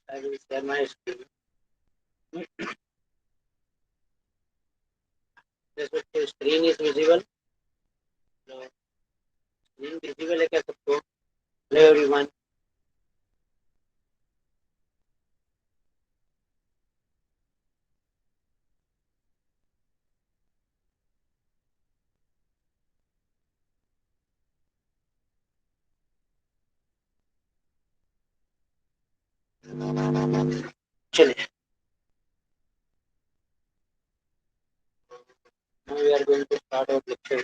I will share my screen. Yes, okay, screen is visible. So, screen visible है क्या सबको? Hello everyone. चलिए. Now we are going to start our lecture.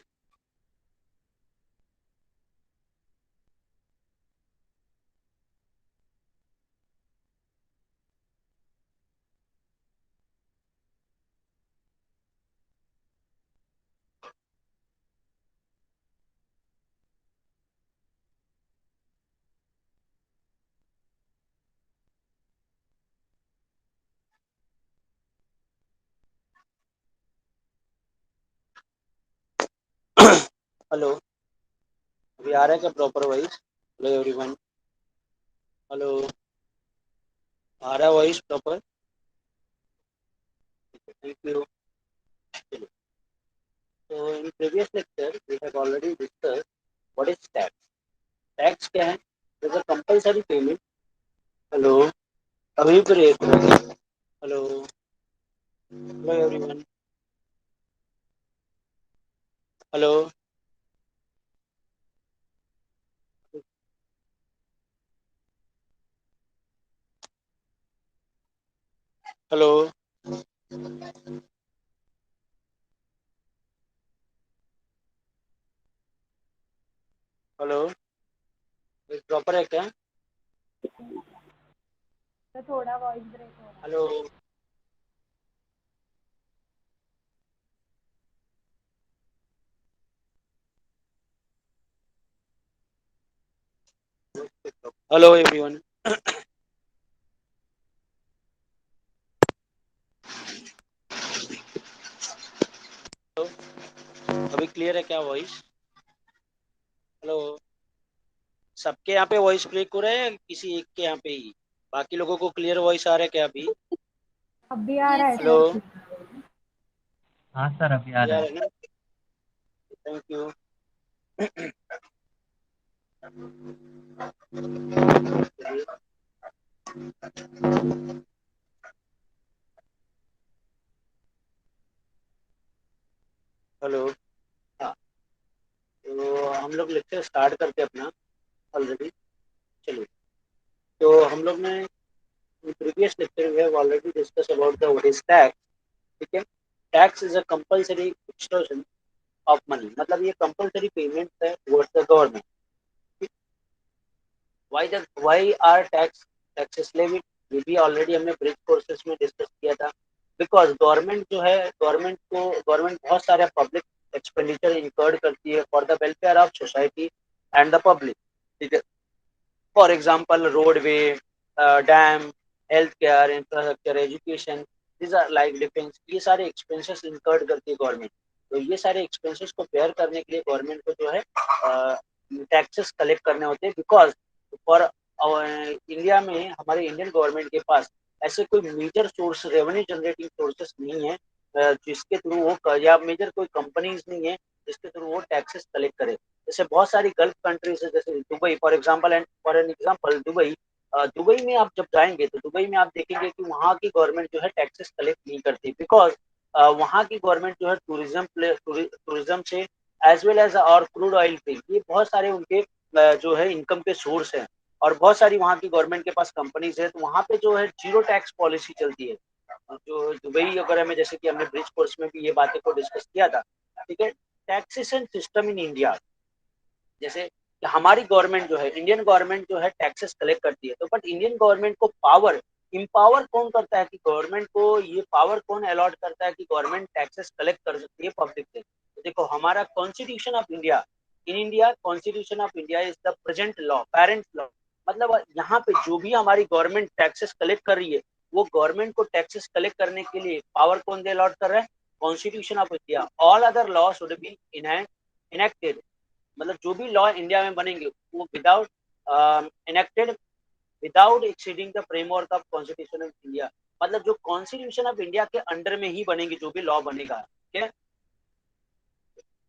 Hello. अभी आ रहा है क्या proper voice? Hello everyone. Hello. आ रहा है voice proper? Thank you. So in previous lecture we have already discussed what is tax. Tax क्या है? It is a compulsory payment. Hello. अभी break. Hello. Hello everyone. Hello. Hello. Hello. Proper है क्या? तो थोड़ा वॉइस ब्रेक हो रहा hello. Hello everyone. अभी क्लियर है क्या वॉइस? हेलो. सबके यहाँ पे वॉइस ब्रेक हो रहा है या किसी एक के यहाँ पे ही? बाकी लोगों को क्लियर वॉइस आ रहा है क्या अभी? है। अब भी आ रहा है हेलो. सर? हाँ सर, अभी आ रहा क्लियर है। है ना? Thank you. हेलो. हाँ. तो हम लोग लेक्चर स्टार्ट करते हैं अपना ऑलरेडी. चलिए. तो हम लोग ने previous lecture we have already discuss about the what is tax. ठीक है. Tax is a compulsory extortion of money. मतलब ये कंपलसरी पेमेंट है towards the government. Why are taxes levied? ये भी ऑलरेडी हमने ब्रिज कोर्सेज में डिस्कस किया था. बिकॉज गवर्नमेंट जो है, गवर्नमेंट बहुत सारे पब्लिक एक्सपेंडिचर इंकर्ड करती है for the welfare of society and the public. ठीक है. For example roadway, dam, health care, infrastructure, education, these are like defence. ये सारे एक्सपेंसेस इंकर्ड करती है गवर्नमेंट. तो ये सारे एक्सपेंसेस को बेयर करने के लिए गवर्नमेंट को जो है टैक्सेस कलेक्ट करने होते हैं. बिकॉज फॉर इंडिया में, हमारे इंडियन गवर्नमेंट के पास ऐसे कोई major source, revenue generating sources नहीं है जिसके थ्रू वो, या मेजर कोई कंपनीज नहीं है जिसके थ्रू वो टैक्सेस कलेक्ट करे. जैसे बहुत सारी गल्फ कंट्रीज है, जैसे Dubai for example. And for an example Dubai, Dubai में आप जब जाएंगे तो दुबई में आप देखेंगे कि वहाँ की गवर्नमेंट जो है टैक्सेस कलेक्ट नहीं करती. बिकॉज वहाँ की गवर्नमेंट जो है टूरिज्म से एज वेल एज और क्रूड ऑयल पे, ये बहुत सारे उनके जो है इनकम के सोर्स हैं. और बहुत सारी वहाँ की गवर्नमेंट के पास कंपनीज है, तो वहाँ पे जो है जीरो टैक्स पॉलिसी चलती है. जो दुबई वगैरह में, जैसे कि हमने ब्रिज कोर्स में भी ये बातें को डिस्कस किया था. ठीक है. टैक्सेशन सिस्टम इन इंडिया, जैसे हमारी गवर्नमेंट जो है, इंडियन गवर्नमेंट जो है टैक्सेस कलेक्ट करती है, तो बट इंडियन गवर्नमेंट को पावर इम्पावर कौन करता है, कि गवर्नमेंट को ये पावर कौन अलॉट करता है कि गवर्नमेंट टैक्सेस कलेक्ट कर सकती है पब्लिक से? तो देखो, हमारा constitution of India, in India constitution of India is the present law, parent law. मतलब यहाँ पे जो भी हमारी गवर्नमेंट टैक्सेस कलेक्ट कर रही है, वो गवर्नमेंट को टैक्सेस कलेक्ट करने के लिए पावर कौन दे अलॉट कर रहा है? Constitution of India. All other law should be enacted. मतलब जो भी लॉ इंडिया में बनेंगे वो without enacted without exceeding the framework of constitution of India. मतलब जो कॉन्स्टिट्यूशन ऑफ इंडिया के अंडर में ही बनेगी जो भी लॉ बनेगा, ठीक है।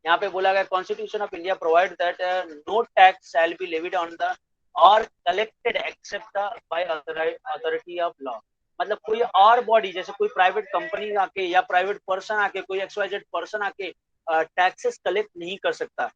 यहाँ पे बोला गया constitution of India provide that no tax shall be levied on the और collected except by authority of law. मतलब कोई और बॉडी जैसे कोई प्राइवेट कंपनी आके या प्राइवेट पर्सन आके कोई एक्सवाइजेड पर्सन आके टैक्सेस कलेक्ट नहीं कर सकता।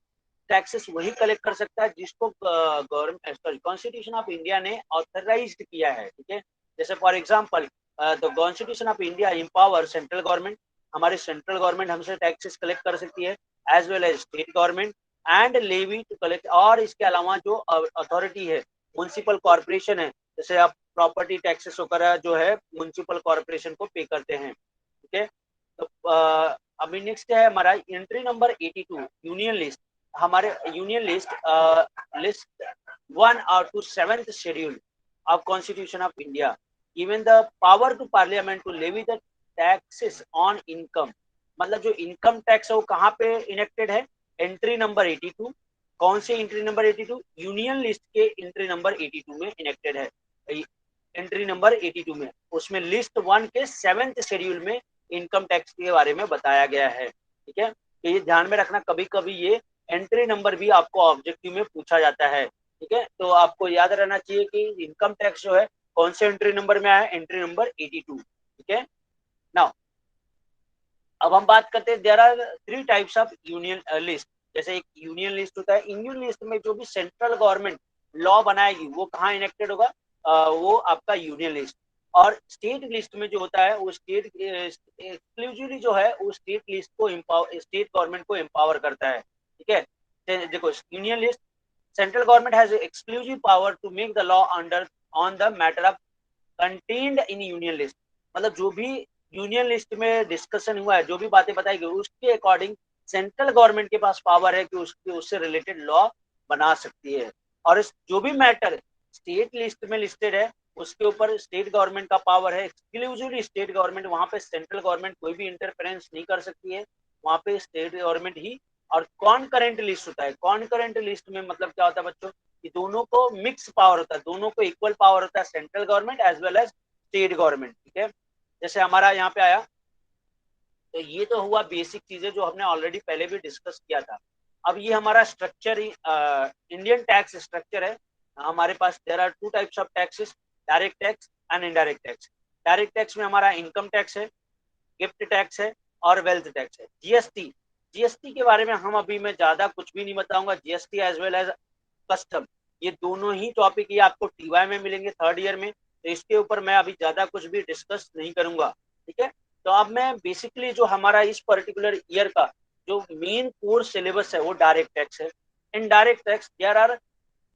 टैक्सेस वही कलेक्ट कर सकता है जिसको government sorry constitution of India ने ऑथराइज किया है, ठीक है। जैसे for example the constitution of India empower central government, हमारी सेंट्रल गवर्नमेंट हमसे टैक्सेस कलेक्ट कर सकती है as well as state government and levy to collect. और इसके अलावा जो अथॉरिटी है म्युनिसिपल कॉर्पोरेशन है, जैसे आप प्रॉपर्टी टैक्सेस वगैरह जो है म्युनिसिपल कॉर्पोरेशन को पे करते हैं, ठीक है। तो अभी नेक्स्ट है हमारा एंट्री नंबर 82 यूनियन लिस्ट। हमारे यूनियन लिस्ट लिस्ट 1 और two 7th schedule of constitution of India given the power to parliament to levy the taxes on income. मतलब जो इनकम टैक्स है वो कहाँ पे इनेक्टेड है, एंट्री नंबर 82। कौन से एंट्री नंबर 82, यूनियन लिस्ट के एंट्री नंबर 82 में इनेक्टेड है। एंट्री नंबर 82 में उसमें लिस्ट 1 के 7th शेड्यूल में इनकम टैक्स के बारे में बताया गया है, ठीक है। तो ये ध्यान में रखना, कभी कभी ये एंट्री नंबर भी आपको ऑब्जेक्टिव में पूछा जाता है, ठीक है। तो आपको याद रहना चाहिए कि इनकम टैक्स जो है कौन से एंट्री नंबर में आया, एंट्री नंबर 82, ठीक है। नाउ अब हम बात करते हैं there are 3 types of union list. जैसे एक यूनियन लिस्ट होता है, यूनियन लिस्ट में जो भी सेंट्रल गवर्नमेंट लॉ बनाएगी वो कहाँ इनेक्टेड होगा, वो आपका यूनियन लिस्ट। और स्टेट लिस्ट में जो होता है वो स्टेट एक्सक्लूसिवली जो है वो स्टेट लिस्ट को स्टेट गवर्नमेंट को एम्पावर करता है, ठीक है। देखो union list, central government has exclusive power to make the law under on the matter of contained in union list. मतलब जो भी यूनियन लिस्ट में डिस्कशन हुआ है, जो भी बातें बताई गई उसके अकॉर्डिंग सेंट्रल गवर्नमेंट के पास पावर है कि उससे रिलेटेड लॉ बना सकती है। और इस जो भी मैटर स्टेट लिस्ट में लिस्टेड है उसके ऊपर स्टेट गवर्नमेंट का पावर है, एक्सक्लूसिवली स्टेट गवर्नमेंट, वहां पे सेंट्रल गवर्नमेंट कोई भी इंटरफेरेंस नहीं कर सकती है, वहां पे स्टेट गवर्नमेंट ही। और कॉन्करेंट लिस्ट होता है, कॉन्करेंट लिस्ट में मतलब क्या होता है बच्चों कि दोनों को मिक्स पावर होता है, दोनों को इक्वल पावर होता है, central government as well as state government, ठीक है। जैसे हमारा यहाँ पे आया, तो ये तो हुआ बेसिक चीजें जो हमने ऑलरेडी पहले भी डिस्कस किया था। अब ये हमारा स्ट्रक्चर इंडियन टैक्स स्ट्रक्चर है। हमारे पास there are 2 types of taxes, direct tax and indirect tax. डायरेक्ट टैक्स में हमारा इनकम टैक्स है, गिफ्ट टैक्स है और वेल्थ टैक्स है। जीएसटी, जीएसटी के बारे में हम अभी मैं ज्यादा कुछ भी नहीं बताऊंगा। GST as well as custom, ये दोनों ही टॉपिक ये आपको टीवाई में मिलेंगे 3rd ईयर में, तो इसके ऊपर मैं अभी ज्यादा कुछ भी डिस्कस नहीं करूंगा, ठीक है। तो अब मैं बेसिकली जो हमारा इस पर्टिकुलर ईयर का जो मेन कोर सिलेबस है वो डायरेक्ट टैक्स है। Indirect tax there are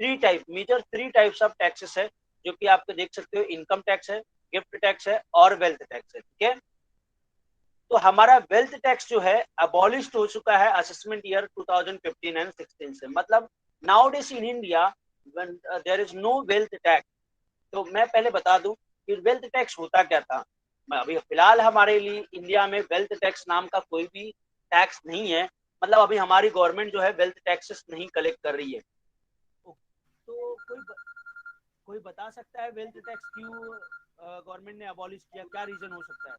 3 type, major 3 types of taxes है जो कि आपको देख सकते हो, इनकम टैक्स है, गिफ्ट टैक्स है और वेल्थ टैक्स है, ठीक है। तो हमारा वेल्थ टैक्स जो है अबॉलिश्ड हो चुका है असेसमेंट ईयर 2015 एंड 16 से। मतलब nowadays in India there is no wealth tax. तो मैं पहले बता दूं कि वेल्थ टैक्स होता क्या था। अभी फिलहाल हमारे लिए इंडिया में वेल्थ टैक्स नाम का कोई भी टैक्स नहीं है। मतलब अभी हमारी गवर्नमेंट जो है वेल्थ टैक्सेस नहीं कलेक्ट कर रही है। तो कोई बता सकता है वेल्थ टैक्स क्यों गवर्नमेंट ने अबॉलिश किया, क्या रीजन हो सकता है।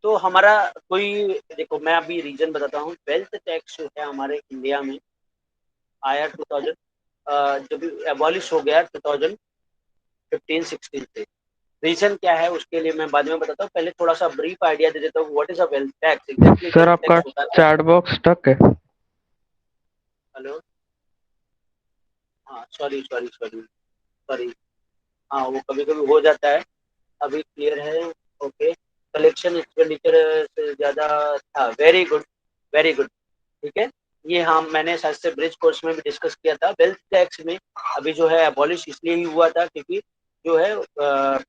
तो हमारा कोई, देखो मैं अभी रीजन बताता हूँ। वेल्थ टैक्स जो है हमारे इंडिया में आया 2000, जब एबॉलिश हो गया 2015-16 से। रीजन क्या है उसके लिए मैं बाद में बताता हूँ, पहले थोड़ा सा ब्रीफ आइडिया दे देता हूँ what is a wealth tax. Exactly sir wealth आपका टैक्स होता है। चैट बॉक्स स्टक है। हेलो, हाँ सॉरी सॉरी सॉरी सॉरी, हाँ वो कभी कभी हो जाता है। अभी क्लियर है। ओके, कलेक्शन एक्सपेंडिचर से ज़्यादा था। Very good, very good. ठीक है, ये हाँ मैंने शायद से ब्रिज कोर्स में भी डिस्कस किया था। वेल्थ टैक्स में अभी जो है अबॉलिश इसलिए ही हुआ था क्योंकि जो है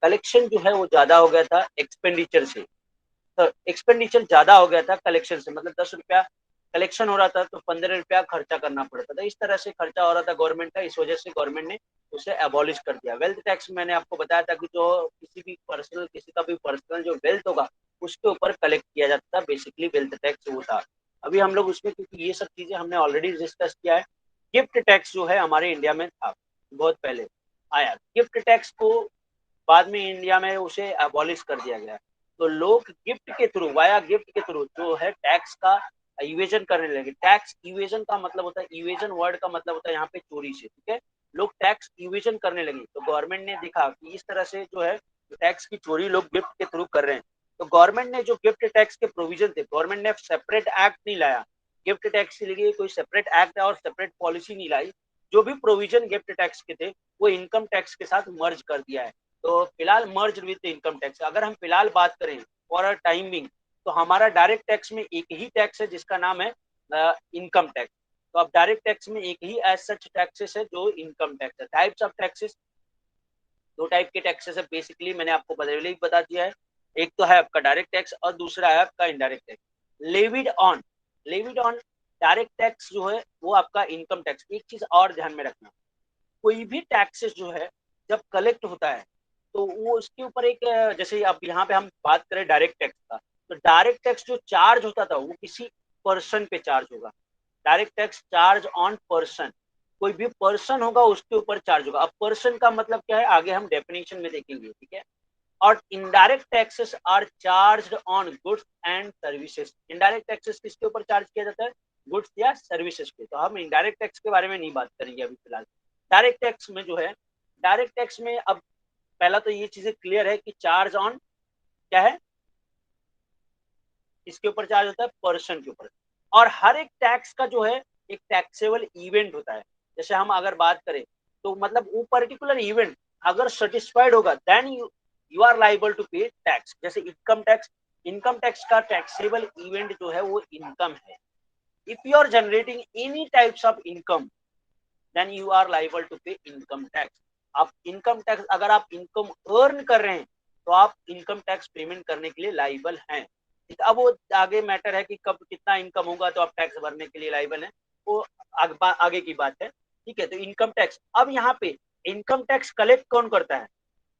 कलेक्शन जो है वो ज़्यादा हो गया था एक्सपेंडिचर से। तो एक्सपेंडिचर ज़्यादा हो गया था कलेक्शन से, मतलब 10 रुपया कलेक्शन हो रहा था तो 15 रुपया खर्चा करना पड़ता था। इस तरह से खर्चा हो रहा था गवर्नमेंट का, इस वजह से गवर्नमेंट ने उसे एबॉलिश कर दिया। वेल्थ टैक्स मैंने आपको बताया था कि जो किसी का भी पर्सनल जो वेल्थ होगा उसके ऊपर कलेक्ट किया जाता था, बेसिकली वेल्थ टैक्स वो था। अभी हम लोग उसमें, क्योंकि ये सब चीजें हमने ऑलरेडी डिस्कस किया है। गिफ्ट टैक्स जो है हमारे इंडिया में था, बहुत पहले आया। गिफ्ट टैक्स को बाद में इंडिया में उसे एबॉलिश कर दिया गया। तो लोग गिफ्ट के थ्रू, वाया गिफ्ट के थ्रू जो है टैक्स का इवेजन करने लगे। टैक्स इवेजन का मतलब होता है, इवेजन वर्ड का मतलब होता है यहाँ पे चोरी से। ठीक है, लोग टैक्स इवेजन करने लगे तो गवर्नमेंट ने देखा कि इस तरह से जो है टैक्स की चोरी लोग गिफ्ट के थ्रू कर रहे हैं। तो गवर्नमेंट ने जो गिफ्ट टैक्स के प्रोविजन थे, गवर्नमेंट ने सेपरेट एक्ट नहीं लाया गिफ्ट टैक्स के लिए, कोई सेपरेट एक्ट और सेपरेट पॉलिसी नहीं लाई। जो भी प्रोविजन गिफ्ट टैक्स के थे वो इनकम टैक्स के साथ मर्ज कर दिया है। तो फिलहाल मर्ज विद इनकम टैक्स। अगर हम फिलहाल बात करें फॉर अ टाइमिंग, तो हमारा डायरेक्ट टैक्स में एक ही टैक्स है जिसका नाम है इनकम टैक्स। तो अब डायरेक्ट टैक्स में एक ही एज सच टैक्सेस है जो इनकम टैक्स है। टाइप्स ऑफ टैक्सेस, दो टाइप के टैक्सेस है बेसिकली, मैंने आपको पहले ही बता दिया है। एक तो है आपका डायरेक्ट टैक्स और दूसरा है आपका indirect tax. Levied on, levied on direct tax जो है वो आपका इनकम टैक्स। एक चीज और ध्यान में रखना, कोई भी टैक्सेस जो है जब कलेक्ट होता है तो वो उसके ऊपर एक, जैसे अब यहाँ पे हम बात करें डायरेक्ट टैक्स का, तो डायरेक्ट टैक्स जो चार्ज होता था वो किसी पर्सन पे चार्ज होगा। Direct tax charge on person, कोई भी पर्सन होगा उसके ऊपर चार्ज होगा। अब पर्सन का मतलब क्या है आगे हम डेफिनेशन में देखेंगे। ठीक है, और indirect taxes are charged on goods and services. Indirect taxes किसके ऊपर चार्ज किया जाता है? गुड्स या सर्विसेज पे। तो हम इनडायरेक्ट टैक्स के बारे में नहीं बात करेंगे अभी फिलहाल। डायरेक्ट टैक्स में जो है, डायरेक्ट टैक्स में अब पहला तो ये चीजें क्लियर है कि चार्ज ऑन क्या है, इसके ऊपर चार्ज होता है पर्सन के ऊपर। और हर एक टैक्स का जो है एक टैक्सेबल इवेंट होता है। जैसे हम अगर बात करें तो मतलब वो पर्टिकुलर इवेंट अगर सेटिस्फाइड होगा then you are liable to pay tax. जैसे इनकम टैक्स, इनकम टैक्स का टैक्सेबल इवेंट जो है वो इनकम है। If you are generating any types of income then you are liable to pay income tax. आप income tax, अगर आप income earn कर रहे हैं तो आप इनकम टैक्स पेमेंट करने के लिए लाइबल हैं। अब वो आगे मैटर है कि कब कितना इनकम होगा तो आप टैक्स भरने के लिए लाइबल हैं, वो आगे की बात है। ठीक है, तो इनकम टैक्स, अब यहाँ पे इनकम टैक्स कलेक्ट कौन करता है?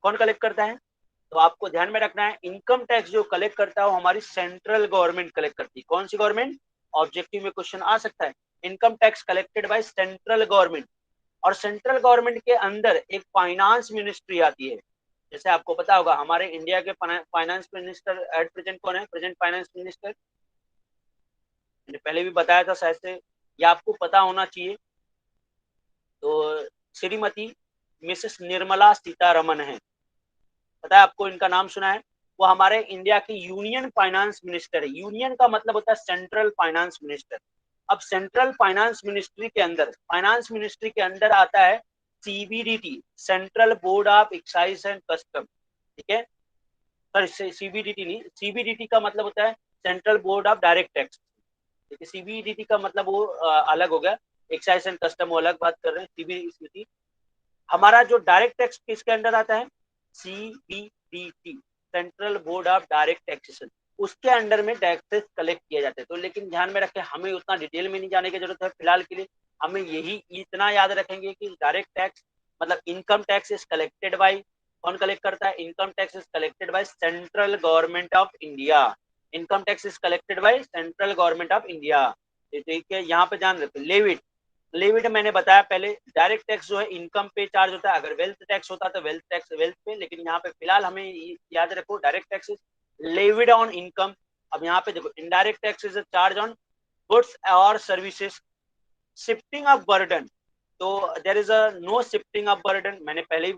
कौन कलेक्ट करता है? तो आपको ध्यान में रखना है, इनकम टैक्स जो कलेक्ट करता है वो हमारी सेंट्रल गवर्नमेंट कलेक्ट करती है। कौन सी गवर्नमेंट? ऑब्जेक्टिव में क्वेश्चन आ सकता है। Income tax collected by central government. और सेंट्रल गवर्नमेंट के अंदर एक फाइनेंस मिनिस्ट्री आती है। जैसे आपको पता होगा हमारे इंडिया के फाइनेंस मिनिस्टर एट प्रेजेंट कौन है? प्रेजेंट फाइनेंस मिनिस्टर मैंने पहले भी बताया था शायद से, या आपको पता होना चाहिए। तो श्रीमती मिसेस निर्मला सीतारमन है, पता है आपको, इनका नाम सुना है? वो हमारे इंडिया की यूनियन फाइनेंस मिनिस्टर है। यूनियन का मतलब होता है सेंट्रल फाइनेंस मिनिस्टर। अब सेंट्रल फाइनेंस मिनिस्ट्री के अंदर, फाइनेंस मिनिस्ट्री के अंदर आता है CBDT, central board of excise and custom. ठीक है, सॉरी सीबीडीटी नहीं, सीबीडीटी का मतलब होता है central board of direct tax. ठीक है, सीबीडीटी का मतलब वो अलग हो गया, एक्साइज एंड कस्टम वो अलग बात कर रहे हैं। सीबीडीटी हमारा जो डायरेक्ट टैक्स किसके अंडर आता है? CBDT, central board of direct taxation, उसके अंडर में टैक्सेस कलेक्ट किए जाते हैं। तो लेकिन ध्यान में रखें, हमें उतना डिटेल में नहीं जाने की जरूरत है फिलहाल के लिए। हमें यही इतना याद रखेंगे कि डायरेक्ट टैक्स मतलब income tax is collected by, कौन कलेक्ट करता है? Income tax is collected by central government of India. Income tax is collected by central government of India. ठीक है, यहाँ पे ध्यान रखें। लेविट, लेविट मैंने बताया पहले, डायरेक्ट टैक्स जो है इनकम पे चार्ज होता है। अगर वेल्थ टैक्स होता तो वेल्थ टैक्स वेल्थ पे, लेकिन यहाँ पे फिलहाल हमें याद रखो direct tax levied on income. अब यहाँ पे देखो, indirect tax is a charge on goods और सर्विसेज। शिफ्टिंग ऑफ बर्डन, तो there is a no shifting of burden. मैंने पहले ही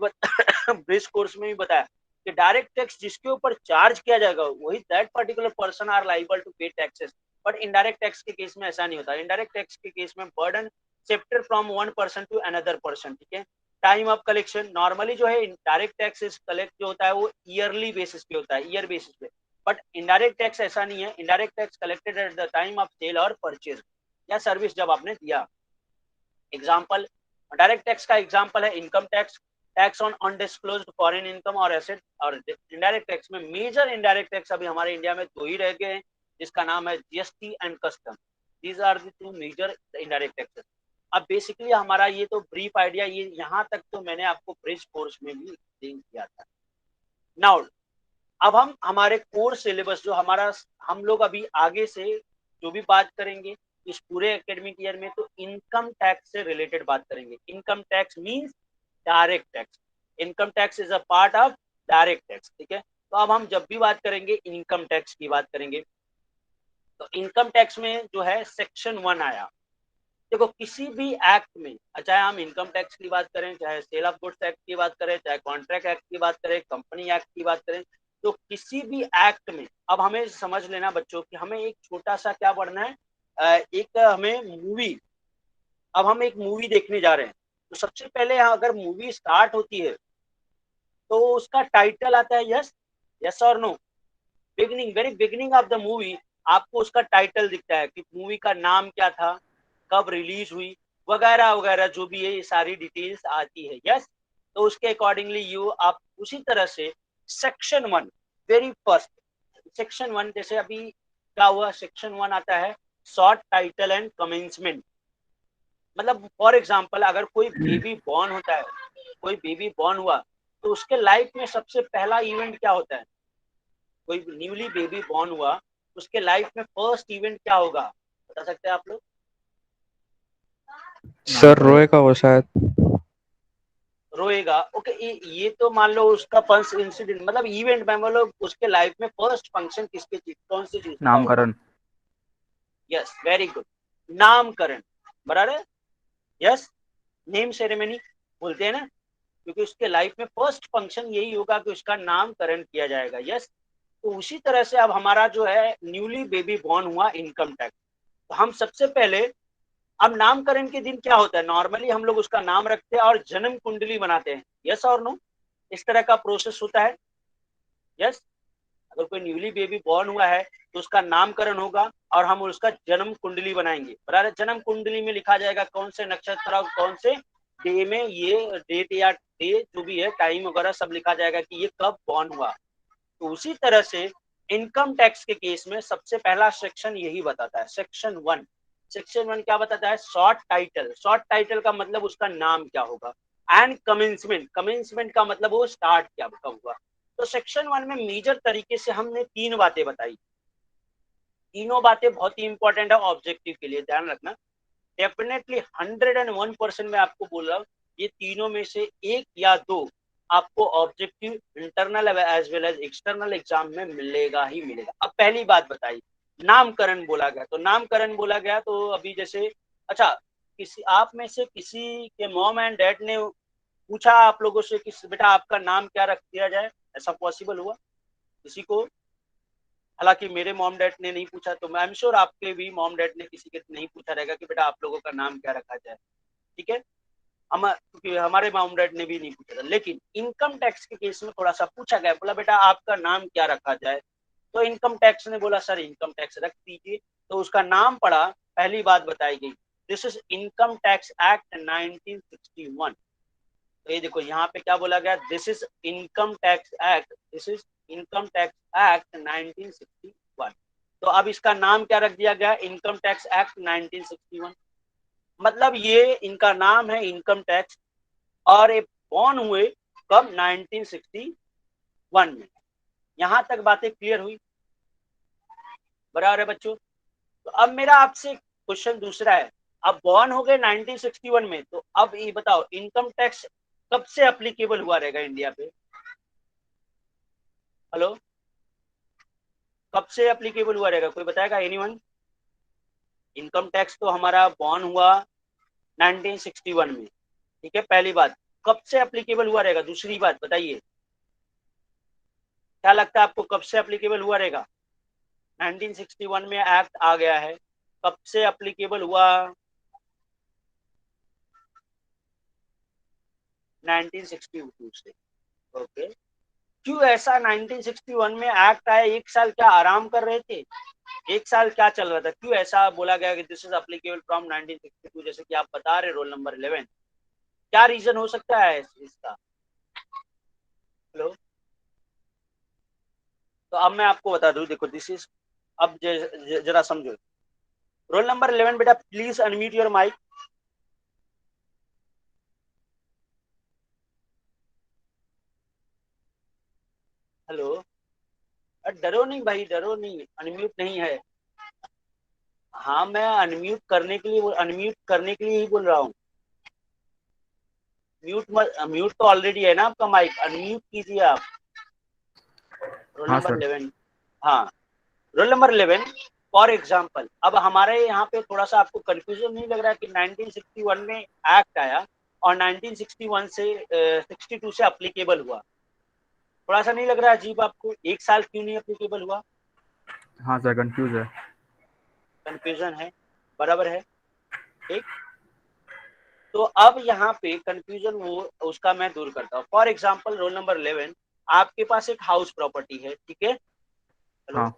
ब्रिज कोर्स में भी बताया कि डायरेक्ट टैक्स जिसके ऊपर चार्ज किया जाएगा वही that particular person are liable to pay taxes. But indirect tax के केस में ऐसा नहीं होता। इनडायरेक्ट टैक्स के केस में burden shifted from one person to another person, ठीक है। टाइम ऑफ कलेक्शन, नॉर्मली जो है डायरेक्ट टैक्स कलेक्ट जो होता है वो ईयरली बेसिस पे होता है, ईयर बेसिस पे। बट इनडायरेक्ट टैक्स ऐसा नहीं है। Indirect tax collected at the time of sale और परचेज, या सर्विस जब आपने दिया। एग्जाम्पल, डायरेक्ट टैक्स का एग्जाम्पल है income tax, tax on undisclosed foreign income और एसेट। और इनडायरेक्ट टैक्स में मेजर इनडायरेक्ट टैक्स अभी हमारे इंडिया में दो ही रह गए हैं, जिसका नाम है GST and custom. These are the two major indirect taxes. अब बेसिकली हमारा ये तो ब्रीफ आइडिया, ये यहाँ तक तो मैंने आपको ब्रिज कोर्स में भी एक्सप्लेन किया था। नाउ अब हम हमारे कोर सिलेबस जो हमारा, हम लोग अभी आगे से जो भी बात करेंगे इस पूरे एकेडमिक ईयर में, तो इनकम टैक्स से रिलेटेड बात करेंगे। Income tax means direct tax. Income tax is a part of direct tax, ठीक है। तो अब हम जब भी बात करेंगे इनकम टैक्स की बात करेंगे, तो इनकम टैक्स में जो है सेक्शन 1 आया। देखो किसी भी एक्ट में, चाहे हम इनकम टैक्स की बात करें, चाहे सेल ऑफ गुड्स एक्ट की बात करें, चाहे कॉन्ट्रैक्ट एक्ट की बात करें, कंपनी एक्ट की बात करें, तो किसी भी एक्ट में अब हमें समझ लेना बच्चों कि हमें एक छोटा सा क्या पढ़ना है, एक हमें मूवी, अब हम एक मूवी देखने जा रहे हैं, तो सबसे पहले अगर मूवी स्टार्ट होती है तो उसका टाइटल आता है, यस यस और no. Beginning, very beginning of the movie आपको उसका टाइटल दिखता है कि मूवी का नाम क्या था, कब रिलीज हुई, वगैरह वगैरह जो भी है, ये सारी डिटेल्स आती है, यस। तो उसके अकॉर्डिंगली यू आप उसी तरह से सेक्शन 1, वेरी फर्स्ट सेक्शन 1, जैसे अभी क्या हुआ, सेक्शन 1 आता है शॉर्ट टाइटल एंड कमेंसमेंट। मतलब फॉर एग्जाम्पल अगर कोई बेबी बॉर्न होता है, कोई बेबी बॉर्न हुआ, तो उसके लाइफ में सबसे पहला इवेंट क्या होता है। कोई न्यूली बेबी बॉर्न हुआ, उसके लाइफ में फर्स्ट इवेंट क्या होगा, बता सकते हैं आप लोग। सर रोएगा वो शायद। रोएगा, ओके। ये तो मान लो उसका फर्स्ट इंसिडेंट, मतलब इवेंट में बोलो उसके लाइफ में फर्स्ट फंक्शन किसके चीज, कौन सी चीज का होगा। नामकरण। यस, वेरी गुड, नामकरण, बराबर है। यस, नेम सेरेमनी बोलते हैं ना, क्योंकि उसके लाइफ में फर्स्ट फंक्शन यही होगा कि उसका नामकरण किया जाएगा, यस। तो उसी तरह से अब हमारा जो है न्यूली बेबी बॉर्न हुआ, इनकम टैक्स। तो हम सबसे पहले, अब नामकरण के दिन क्या होता है, नॉर्मली हम लोग उसका नाम रखते हैं और जन्म कुंडली बनाते हैं, यस और नो, इस तरह का प्रोसेस होता है, यस। अगर कोई न्यूली बेबी बॉर्न हुआ है तो उसका नामकरण होगा और हम उसका जन्म कुंडली बनाएंगे, बराबर। जन्म कुंडली में लिखा जाएगा कौन से नक्षत्र और कौन से डे में, ये डेट या डे जो भी है, टाइम वगैरह सब लिखा जाएगा कि ये कब बॉर्न हुआ। तो उसी तरह से इनकम टैक्स के केस में सबसे पहला सेक्शन यही बताता है, सेक्शन 1। सेक्शन 1 क्या बताता है, शॉर्ट टाइटल। शॉर्ट टाइटल का मतलब उसका नाम क्या होगा, एंड कमेंसमेंट, कमेंसमेंट का मतलब वो स्टार्ट क्या कब हुआ। तो सेक्शन 1 में मेजर तरीके से हमने 3 बातें बताई। तीनों बातें बहुत ही इंपॉर्टेंट है ऑब्जेक्टिव के लिए, ध्यान रखना। डेफिनेटली 101% मैं आपको बोल रहा हूँ, ये तीनों में से एक या दो आपको objective internal as well as external exam में मिलेगा ही मिलेगा। अब पहली बात बताइए, नामकरण बोला गया, तो नामकरण बोला गया तो अभी जैसे, अच्छा, किसी आप में से किसी के मॉम एंड डैड ने पूछा आप लोगों से कि बेटा आपका नाम क्या रख दिया जाए, ऐसा पॉसिबल हुआ किसी को। हालांकि मेरे मॉम डैड ने नहीं पूछा, तो आई एम श्योर आपके भी मॉम डैड ने किसी के नहीं पूछा रहेगा कि बेटा आप लोगों का नाम क्या रखा जाए, ठीक है। क्योंकि हमारे मॉम डैड ने भी नहीं पूछा था, लेकिन इनकम टैक्स के केस में थोड़ा सा पूछा गया, बोला बेटा आपका नाम क्या रखा जाए। तो इनकम टैक्स ने बोला सर इनकम टैक्स रख दीजिए। तो उसका नाम पड़ा, पहली बात बताई गई, this is income tax act 1961। तो ये देखो यहाँ पे क्या बोला गया, this is income tax act, this is income tax act 1961। तो अब इसका नाम क्या रख दिया गया, इनकम टैक्स एक्ट 1961। मतलब ये इनका नाम है इनकम टैक्स, और ये बॉर्न हुए कब, 1961 में। यहां तक बातें क्लियर हुई, बराबर है बच्चों। तो अब मेरा आपसे क्वेश्चन दूसरा है, अब बॉर्न हो गए 1961 में, तो अब ये बताओ इनकम टैक्स कब से अप्लीकेबल हुआ रहेगा इंडिया पे। हेलो, कब से एप्लीकेबल हुआ रहेगा, कोई बताएगा एनीवन? इनकम टैक्स तो हमारा बॉर्न हुआ 1961 में, ठीक है, पहली बात। कब से एप्लीकेबल हुआ रहेगा, दूसरी बात बताइए, क्या लगता है आपको कब से एप्लीकेबल हुआ रहेगा? 1961 में एक्ट आ गया है, कब से एप्लीकेबल हुआ? 1962 से। ओके, क्यों ऐसा 1961 में एक्ट आया? एक साल क्या आराम कर रहे थे? एक साल क्या चल रहा था? क्यों ऐसा बोला गया कि दिस इज एप्लीकेबल फ्रॉम 1962, जैसे कि आप बता रहे रोल नंबर 11? क्या रीजन हो सकता है इसका? हेलो, तो अब मैं आपको बता दूं, देखो दिस इज, अब जरा समझो। रोल नंबर 11 बेटा, please unmute your mic. Hello, डरो नहीं भाई, डरो नहीं, अनम्यूट नहीं है। हाँ, मैं अनम्यूट करने के लिए ही बोल रहा हूँ। म्यूट तो ऑलरेडी है ना आपका माइक, अनम्यूट कीजिए आप। रोल हाँ नंबर सर। 11। हाँ, रोल नंबर 11 फॉर एग्जाम्पल, अब हमारे यहाँ पे थोड़ा सा आपको कंफ्यूजन नहीं लग रहा है कि 1961 में एक्ट आया और 1961 से 62 से अप्लीकेबल हुआ? थोड़ा सा नहीं लग रहा अजीब आपको? एक साल क्यों नहीं अप्लीकेबल हुआ? हाँ सर, कंफ्यूज है। कंफ्यूजन है, बराबर है, ठीक। तो अब यहाँ पे कंफ्यूजन वो उसका मैं दूर करता हूँ। फॉर एग्जाम्पल रोल नंबर 11, आपके पास एक हाउस प्रॉपर्टी है, ठीक है। हेलो, हाँ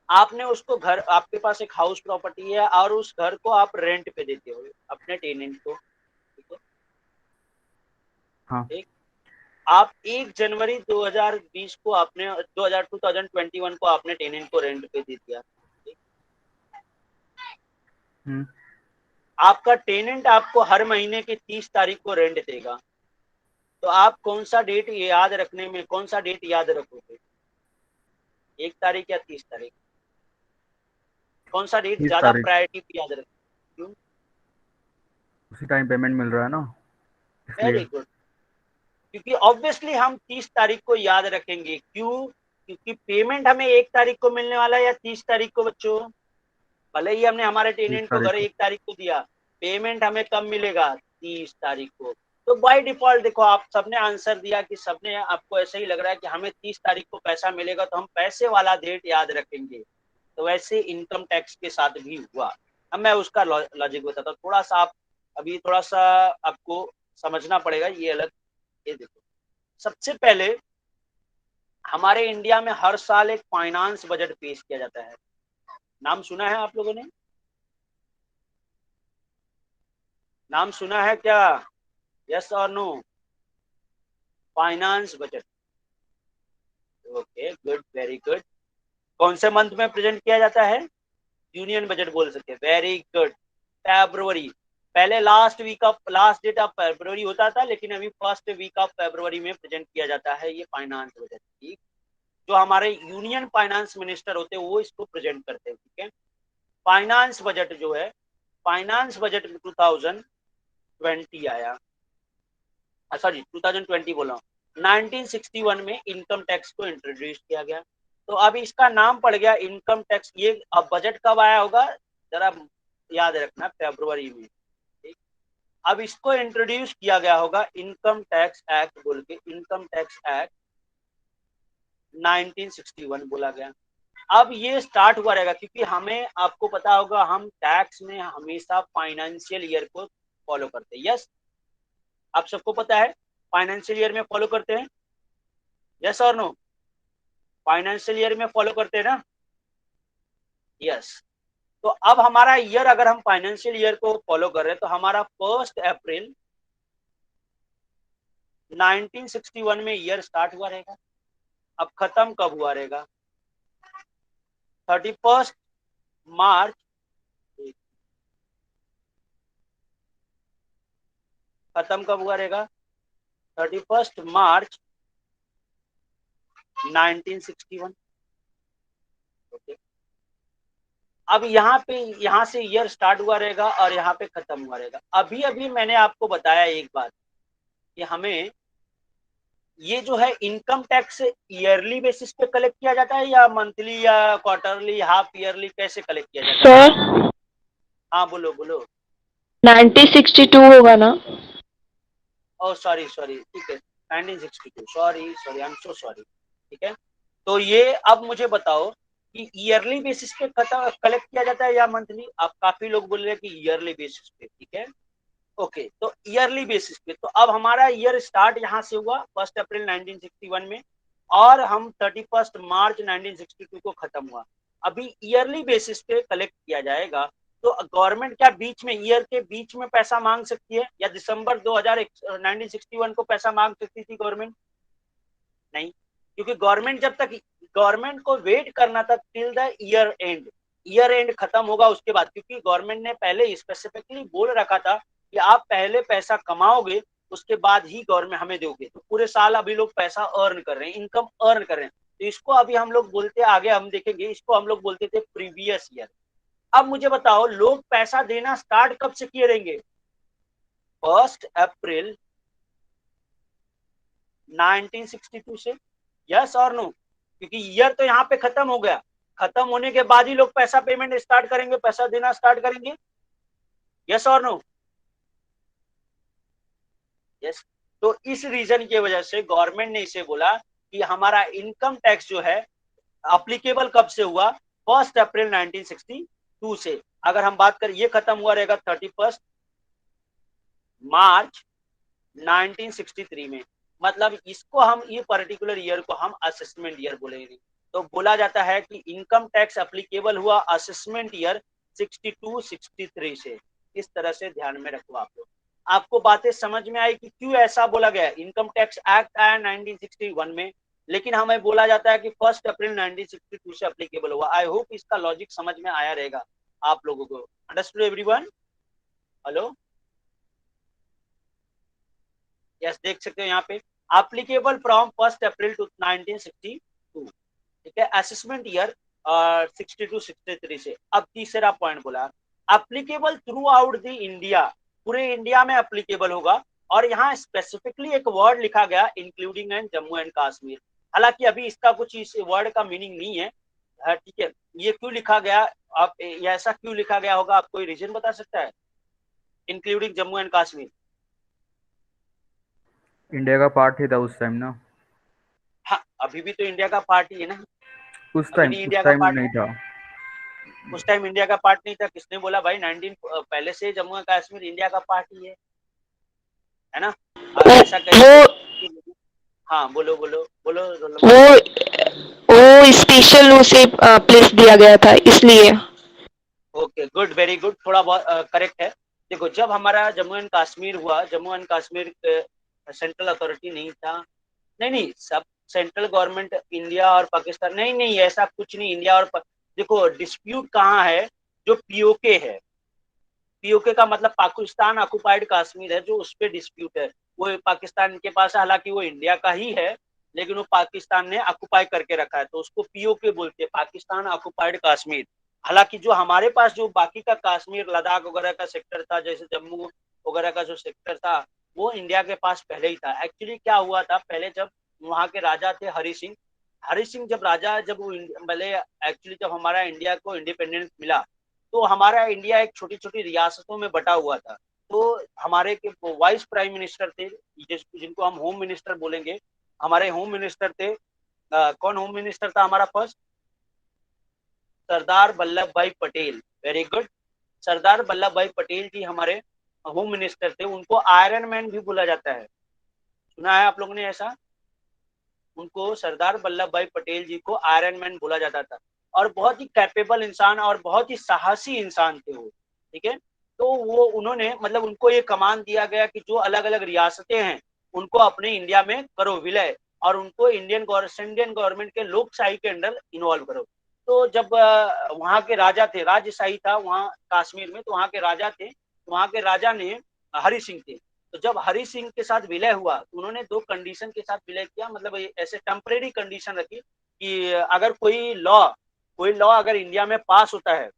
आपने उसको घर, आपके पास एक हाउस प्रॉपर्टी है और उस घर को आप रेंट पे देते हो अपने टेनेंट को, ठीक है। हाँ। ठीक, आप 1 जनवरी 2020 को आपने 2021 को आपने टेनेंट को रेंट पे दे दिया, ठीक? आपका टेनेंट आपको हर महीने की 30 तारीख को रेंट देगा, तो आप कौन सा डेट याद रखने में, कौन सा डेट याद रखोगे? 1 तारीख या 30 तारीख? कौन सा डेट 30 ज्यादा तारीख। प्रायोरिटी पे याद रखोगे? क्यों? उसी टाइम पेमेंट मिल रहा है ना, वेरी इसलिए। गुड, क्योंकि ऑब्वियसली हम 30 तारीख को याद रखेंगे। क्यों? क्योंकि पेमेंट हमें 1 तारीख को मिलने वाला है या 30 तारीख को बच्चों? भले ही हमने हमारे 30 टेनेंट को तारीख घर को। 1 तारीख को दिया, पेमेंट हमें कब मिलेगा? 30 तारीख को। तो बाय डिफॉल्ट देखो, आप सबने आंसर दिया कि सबने, आपको ऐसा ही लग रहा है कि हमें 30 तारीख को पैसा मिलेगा, तो हम पैसे वाला डेट याद रखेंगे। तो वैसे इनकम टैक्स के साथ भी हुआ। अब मैं उसका लॉजिक बताता हूँ, थोड़ा सा आप अभी थोड़ा सा आपको समझना पड़ेगा, ये अलग। ये देखो, सबसे पहले हमारे इंडिया में हर साल एक फाइनेंस बजट पेश किया जाता है। नाम सुना है आप लोगों ने? नाम सुना है क्या? यस और no? Finance budget. Okay, good, very good. कौन से मंथ में प्रेजेंट किया जाता है? यूनियन बजट बोल सकते हैं, वेरी गुड। फरवरी, पहले लास्ट डेट ऑफ फरवरी होता था, लेकिन अभी फर्स्ट वीक ऑफ फरवरी में प्रेजेंट किया जाता है ये फाइनेंस बजट, ठीक। जो हमारे यूनियन फाइनेंस मिनिस्टर होते हैं वो इसको प्रेजेंट करते हैं, ठीक है। फाइनेंस बजट जो है, फाइनेंस बजट 2020 आया, सॉरी 2020 बोला, 1961 में इनकम टैक्स को इंट्रोड्यूस किया गया। तो अब इसका नाम पड़ गया इनकम टैक्स। ये अब बजट कब आया होगा जरा याद रखना, फरवरी में, ठीक। अब इसको इंट्रोड्यूस किया गया होगा इनकम टैक्स एक्ट बोल के, इनकम टैक्स एक्ट 1961 बोला गया। अब ये स्टार्ट हुआ रहेगा, क्योंकि हमें, आपको पता होगा, हम टैक्स में हमेशा फाइनेंशियल ईयर को फॉलो करते हैं। यस, आप सबको पता है फाइनेंशियल ईयर में फॉलो करते हैं, यस और नो? फाइनेंशियल ईयर में फॉलो करते हैं ना? यस। तो अब हमारा ईयर, अगर हम फाइनेंशियल ईयर को फॉलो कर रहे हैं, तो हमारा 1 अप्रैल 1961 में ईयर स्टार्ट हुआ रहेगा। अब खत्म कब हुआ रहेगा? 31 मार्च, खत्म कब हुआ रहेगा? 31 मार्च 1961। ओके, अब यहाँ से ईयर स्टार्ट हुआ रहेगा और यहाँ पे खत्म हुआ रहेगा। अभी अभी मैंने आपको बताया एक बात, कि हमें ये जो है इनकम टैक्स ईयरली बेसिस पे कलेक्ट किया जाता है या मंथली या क्वार्टरली हाफ ईयरली, कैसे कलेक्ट किया जाता है? सर हाँ बोलो बोलो। 1962 होगा ना? ओ सॉरी सॉरी, ठीक है 1962, sorry sorry, I am so sorry. ठीक है, तो ये अब मुझे बताओ कि ईयरली बेसिस पे कलेक्ट किया जाता है या मंथली? आप काफी लोग बोल रहे हैं कि ईयरली बेसिस पे। ठीक है, ओके, तो ईयरली बेसिस पे। तो अब हमारा ईयर स्टार्ट यहाँ से हुआ 1 अप्रैल 1961 में, और हम 31 मार्च 1962 को खत्म हुआ। अभी ईयरली बेसिस पे कलेक्ट किया जाएगा, तो गवर्नमेंट क्या बीच में, ईयर के बीच में पैसा मांग सकती है? या दिसंबर 1961 को पैसा मांग सकती थी गवर्नमेंट? नहीं, क्योंकि गवर्नमेंट को वेट करना था टिल द ईयर एंड खत्म होगा उसके बाद, क्योंकि गवर्नमेंट ने पहले स्पेसिफिकली बोल रखा था कि आप पहले पैसा कमाओगे उसके बाद ही गवर्नमेंट हमें दोगे। तो पूरे साल अभी लोग पैसा अर्न कर रहे हैं, इनकम अर्न कर रहे हैं, तो इसको अभी हम लोग बोलते हैं, आगे हम देखेंगे, इसको हम लोग बोलते थे प्रीवियस ईयर। अब मुझे बताओ लोग पैसा देना स्टार्ट कब से किए रहेंगे? 1 अप्रैल 1962 से, यस और नो? क्योंकि ईयर तो यहाँ पे खत्म हो गया, खत्म होने के बाद ही लोग पैसा पेमेंट स्टार्ट करेंगे, पैसा देना स्टार्ट करेंगे, यस और नो? यस। तो इस रीजन की वजह से गवर्नमेंट ने इसे बोला कि हमारा इनकम टैक्स जो है अप्लीकेबल कब से हुआ? 1 अप्रैल 1962 से। अगर हम बात करें, ये खत्म हुआ रहेगा 31 मार्च 1963 में। मतलब इसको हम, ये पर्टिकुलर ईयर को हम असेसमेंट ईयर बोलेंगे। तो बोला जाता है कि इनकम टैक्स एप्लीकेबल हुआ असेसमेंट ईयर 62-63 से। इस तरह से ध्यान में रखो आप लोग। आपको बातें समझ में आई कि क्यों ऐसा बोला गया? इनकम टैक्स एक्ट आया 1961 में, लेकिन हमें बोला जाता है कि 1 अप्रैल 1962 से एप्लीकेबल हुआ। आई होप इसका लॉजिक समझ में आया रहेगा आप लोगों को। Understood everyone? हेलो, यस, देख सकते हो यहाँ पे एप्लीकेबल फ्रॉम 1 अप्रैल 1962। ठीक है, असेसमेंट ईयर 62-63 से। अब तीसरा पॉइंट बोला applicable through out the India, पूरे इंडिया में एप्लीकेबल होगा। और यहाँ स्पेसिफिकली एक वर्ड लिखा गया including and Jammu and Kashmir. हालांकि अभी इसका कुछ इस वर्ड का मीनिंग नहीं है, ठीक है। ये क्यों लिखा गया, आप ऐसा क्यों लिखा गया होगा, आप कोई रीजन बता सकता है? Including Jammu and Kashmir. India का पार्ट ही था उस टाइम ना। हाँ, अभी भी तो इंडिया का पार्ट ही है ना, उस अभी टाइम नहीं उस इंडिया का टाइम पार्ट नहीं है। था। उस टाइम इंडिया का पार्ट नहीं था, किसने बोला भाई? 19 पहले से जम्मू एंड कश्मीर इंडिया का पार्ट ही है ना? वो ऐसा कैसे? वो हाँ बोलो बोलो बोलो रोल नंबर। वो स्पेशल उसे प्लेस दिया गया था इसलिए। ओके, गुड, वेरी गुड, थोड़ा बहुत करेक्ट है। देखो, जब हमारा जम्मू एंड कश्मीर हुआ, Jammu and Kashmir central authority नहीं था। नहीं नहीं, सब सेंट्रल गवर्नमेंट इंडिया और पाकिस्तान, नहीं नहीं, ऐसा कुछ नहीं। इंडिया और देखो डिस्प्यूट कहाँ है? जो पीओके है, पीओके का मतलब पाकिस्तान ऑक्युपाइड कश्मीर है, जो उस पर डिस्प्यूट है, वो पाकिस्तान के पास है। हालांकि वो इंडिया का ही है, लेकिन वो पाकिस्तान ने ऑक्युपाई करके रखा है, तो उसको पीओके बोलते हैं, पाकिस्तान ऑक्युपाइड कश्मीर। हालांकि जो हमारे पास जो बाकी का कश्मीर लद्दाख वगैरह का सेक्टर था, जैसे जम्मू वगैरह का जो सेक्टर था, वो इंडिया के पास पहले ही था। एक्चुअली क्या हुआ था, पहले जब वहाँ के राजा थे हरि सिंह जब राजा, जब वो पहले एक्चुअली जब हमारा इंडिया को इंडिपेंडेंस मिला, तो हमारा इंडिया एक छोटी छोटी रियासतों में बटा हुआ था। तो हमारे के वाइस प्राइम मिनिस्टर थे, जिनको हम होम मिनिस्टर बोलेंगे। हमारे होम मिनिस्टर थे, कौन होम मिनिस्टर था हमारा फर्स्ट? सरदार वल्लभ भाई पटेल। वेरी गुड, सरदार वल्लभ भाई पटेल जी हमारे होम मिनिस्टर थे। उनको आयरन मैन भी बोला जाता है, सुना है आप लोगों ने ऐसा? उनको, सरदार वल्लभ भाई पटेल जी को आयरन मैन बोला जाता था। और बहुत ही कैपेबल इंसान और बहुत ही साहसी इंसान थे वो। ठीक है, तो वो उन्होंने, मतलब उनको ये कमान दिया गया कि जो अलग अलग रियासतें हैं उनको अपने इंडिया में करो विलय, और उनको इंडियन गवर्नमेंट के लोकशाही के अंडर इन्वॉल्व करो। तो जब वहाँ के राजा थे, राजशाही था वहाँ कश्मीर में, तो वहाँ के राजा थे, तो वहाँ के राजा ने हरि सिंह थे। तो जब हरि सिंह के साथ विलय हुआ, तो उन्होंने 2 कंडीशन के साथ विलय किया, मतलब ऐसे टेम्परेरी कंडीशन रखी कि अगर कोई लॉ अगर इंडिया में पास होता है,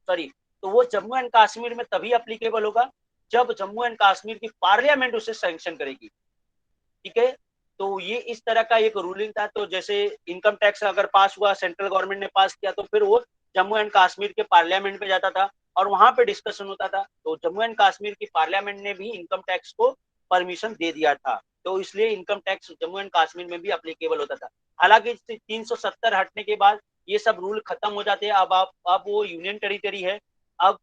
सॉरी, तो वो जम्मू एंड कश्मीर में तभी अप्लीकेबल होगा जब जम्मू एंड कश्मीर की पार्लियामेंट उसे सैंक्शन करेगी। ठीक है, तो ये इस तरह का एक रूलिंग था। तो जैसे इनकम टैक्स अगर पास हुआ, सेंट्रल गवर्नमेंट ने पास किया, तो फिर वो जम्मू एंड कश्मीर के पार्लियामेंट में जाता था और वहां पे डिस्कशन होता था। तो जम्मू एंड कश्मीर की पार्लियामेंट ने भी इनकम टैक्स को परमिशन दे दिया था, तो इसलिए income tax Jammu and Kashmir में भी अप्लीकेबल होता था। हालांकि 370 हटने के बाद ये सब रूल खत्म हो जाते हैं। अब वो यूनियन टेरिटरी है अब।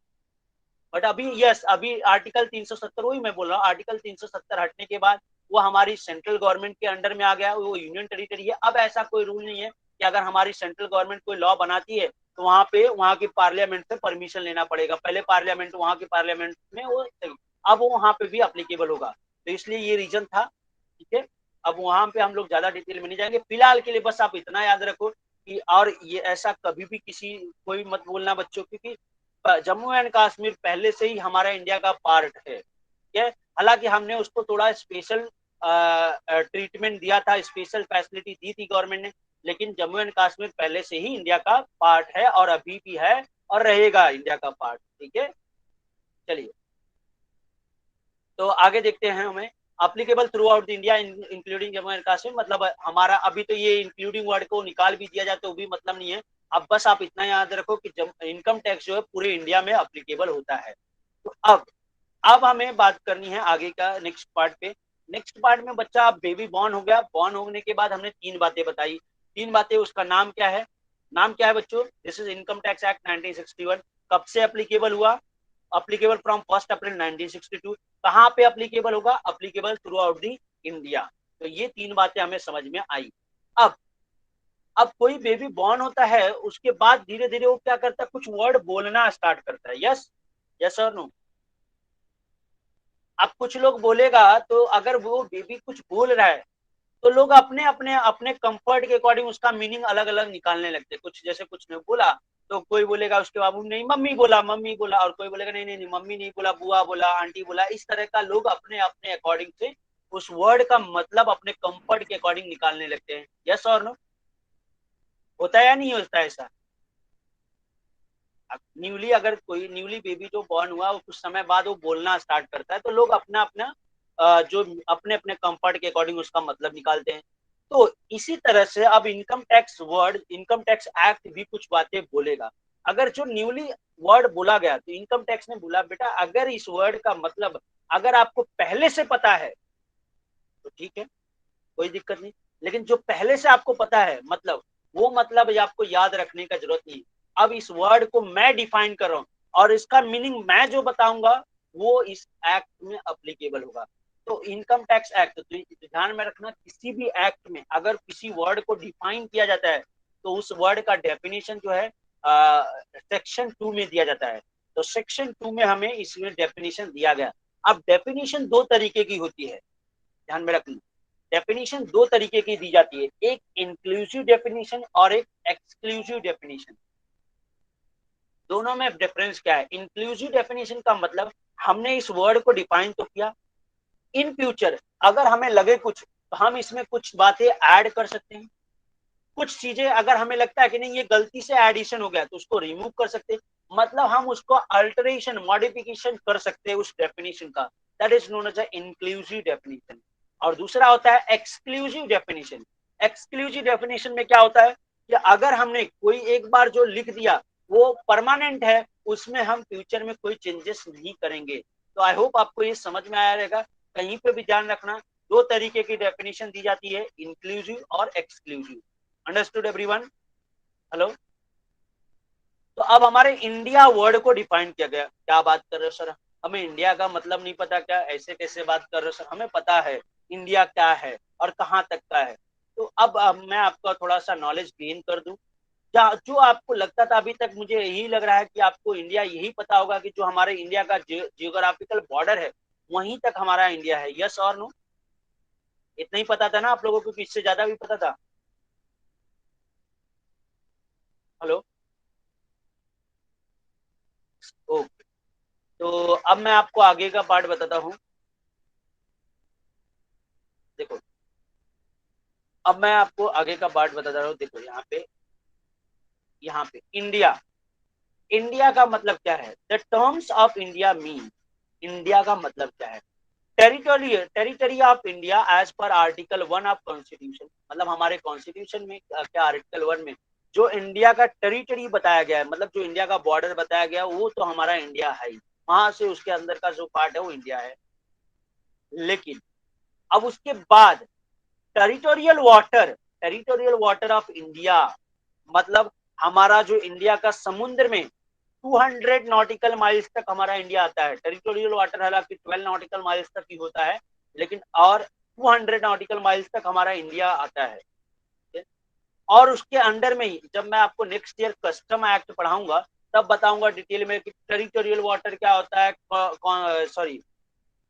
बट अभी यस, अभी आर्टिकल 370, वही मैं बोल रहा हूँ, आर्टिकल 370 हटने के बाद वो हमारी सेंट्रल गवर्नमेंट के अंडर में आ गया, वो यूनियन टेरिटरी है। अब ऐसा कोई रूल नहीं है कि अगर हमारी सेंट्रल गवर्नमेंट कोई लॉ बनाती है तो वहां पे वहां की पार्लियामेंट से परमिशन लेना पड़ेगा। पहले पार्लियामेंट, वहां की पार्लियामेंट में वो, अब वो वहां पे भी अप्लीकेबल होगा। तो इसलिए ये रीजन था, ठीक है। अब वहां पे हम लोग ज्यादा डिटेल में नहीं जाएंगे, फिलहाल के लिए बस आप इतना याद रखो कि, और ये ऐसा कभी भी किसी कोई मत बोलना बच्चों, क्योंकि जम्मू एंड कश्मीर पहले से ही हमारा इंडिया का पार्ट है, ठीक है। हालांकि हमने उसको थोड़ा स्पेशल ट्रीटमेंट दिया था, स्पेशल फैसिलिटी दी थी गवर्नमेंट ने, लेकिन जम्मू एंड कश्मीर पहले से ही इंडिया का पार्ट है और अभी भी है और रहेगा इंडिया का पार्ट, ठीक है। चलिए, तो आगे देखते हैं हमें। Applicable through out India including Jammu and Kashmir, मतलब हमारा अभी तो ये इंक्लूडिंग वर्ड को निकाल भी दिया जाए तो भी मतलब नहीं है। अब बस आप इतना याद रखो कि इनकम टैक्स जो है पूरे इंडिया में अप्लीकेबल होता है। तो अब हमें बात करनी है आगे का नेक्स्ट पार्ट पे। नेक्स्ट पार्ट में बच्चा अब बेबी बॉर्न हो गया, बॉर्न होने के बाद हमने 3 बातें बताई। 3 बातें, उसका नाम क्या है? नाम क्या है बच्चों? This is income tax act 1961। कब से अप्लीकेबल हुआ? अप्लीकेबल फ्रॉम 1 अप्रैल 1962। कहाँ पे अप्लीकेबल होगा? Applicable through out the India. तो ये 3 बातें हमें समझ में आई। अब अब कोई बेबी बॉर्न होता है, उसके बाद धीरे धीरे वो क्या करता है, कुछ वर्ड बोलना स्टार्ट करता है। यस, यस और नो? अब कुछ लोग बोलेगा, तो अगर वो बेबी कुछ बोल रहा है तो लोग अपने अपने अपने कंफर्ट के अकॉर्डिंग उसका मीनिंग अलग अलग निकालने लगते। कुछ जैसे कुछ ने बोला तो कोई बोलेगा उसके बाबू नहीं मम्मी बोला, मम्मी बोला, और कोई बोलेगा नहीं नहीं नहीं मम्मी नहीं बोला, बुआ बोला, आंटी बोला। इस तरह का लोग अपने अपने अकॉर्डिंग से उस वर्ड का मतलब अपने कंफर्ट के अकॉर्डिंग निकालने लगते हैं। यस और नो? होता है या नहीं होता है ऐसा? न्यूली, अगर कोई न्यूली बेबी जो बॉर्न हुआ वो कुछ समय बाद वो बोलना स्टार्ट करता है, तो लोग अपना अपना जो अपने अपने कंफर्ट के अकॉर्डिंग उसका मतलब निकालते हैं। तो इसी तरह से अब income tax word, income tax act भी कुछ बातें बोलेगा। अगर जो न्यूली वर्ड बोला गया, तो इनकम टैक्स ने बोला बेटा अगर इस वर्ड का मतलब अगर आपको पहले से पता है तो ठीक है, कोई दिक्कत नहीं। लेकिन जो पहले से आपको पता है मतलब, वो मतलब आपको याद रखने का जरूरत नहीं। अब इस वर्ड को मैं डिफाइन कर रहा हूं और इसका मीनिंग मैं जो बताऊंगा वो इस एक्ट में अप्लीकेबल होगा। तो इनकम टैक्स एक्ट, तो ध्यान में रखना, किसी भी एक्ट में अगर किसी वर्ड को डिफाइन किया जाता है तो उस वर्ड का डेफिनेशन जो है सेक्शन 2 में दिया जाता है। तो सेक्शन 2 में हमें इसमें डेफिनेशन दिया गया। अब डेफिनेशन 2 तरीके की होती है, ध्यान में रखना। डेफिनेशन 2 तरीके की दी जाती है, एक इंक्लूसिव डेफिनेशन और एक एक्सक्लूसिव डेफिनेशन। दोनों में डिफरेंस क्या है? इंक्लूसिव डेफिनेशन का मतलब हमने इस वर्ड को डिफाइन तो किया, इन फ्यूचर अगर हमें लगे कुछ तो हम इसमें कुछ बातें ऐड कर सकते हैं। कुछ चीजें अगर हमें लगता है कि नहीं ये गलती से एडिशन हो गया तो उसको रिमूव कर सकते हैं। मतलब हम उसको अल्टरेशन, मॉडिफिकेशन कर सकते हैं उस डेफिनेशन का। That is known as inclusive definition. और दूसरा होता है एक्सक्लूसिव डेफिनेशन। एक्सक्लूसिव डेफिनेशन में क्या होता है कि अगर हमने कोई एक बार जो लिख दिया वो परमानेंट है, उसमें हम फ्यूचर में कोई चेंजेस नहीं करेंगे। तो आई होप आपको ये समझ में आया रहेगा। कहीं पे भी ध्यान रखना, 2 तरीके की डेफिनेशन दी जाती है, इंक्लूसिव और एक्सक्लूसिव। Understood everyone? हेलो? तो अब हमारे इंडिया वर्ड को डिफाइन किया गया। क्या बात कर रहे हो सर, हमें इंडिया का मतलब नहीं पता क्या? ऐसे कैसे बात कर रहे हो सर, हमें पता है इंडिया क्या है और कहाँ तक का है। तो अब मैं आपका थोड़ा सा नॉलेज गेन कर दूं। जो आपको लगता था अभी तक, मुझे यही लग रहा है कि आपको इंडिया यही पता होगा कि जो हमारे इंडिया का जियोग्राफिकल बॉर्डर है वहीं तक हमारा इंडिया है। यस और नो? इतना ही पता था ना आप लोगों को कि इससे ज्यादा भी पता था? हेलो? ओके, तो अब मैं आपको आगे का पार्ट बताता हूँ। देखो, अब मैं आपको आगे का पार्ट बताता हूँ। देखो यहाँ पे इंडिया, इंडिया का मतलब क्या है? The terms of India mean, India का मतलब क्या है? Territory of India as per article 1 of constitution, मतलब हमारे कॉन्स्टिट्यूशन में क्या आर्टिकल 1 में जो इंडिया का टेरिटरी बताया गया है, मतलब जो इंडिया का बॉर्डर बताया गया वो तो हमारा इंडिया है ही, वहां से उसके अंदर का जो पार्ट है वो इंडिया है। लेकिन अब उसके बाद टेरिटोरियल वाटर ऑफ इंडिया, मतलब हमारा जो इंडिया का समुद्र में 200 नॉटिकल माइल्स तक हमारा इंडिया आता है। टेरिटोरियल वाटर हालांकि 12 नॉटिकल माइल्स तक ही होता है, लेकिन और 200 नॉटिकल माइल्स तक हमारा इंडिया आता है। और उसके अंडर में ही जब मैं आपको नेक्स्ट ईयर कस्टम एक्ट पढ़ाऊंगा तब बताऊंगा डिटेल में कि टेरिटोरियल वाटर क्या होता है, सॉरी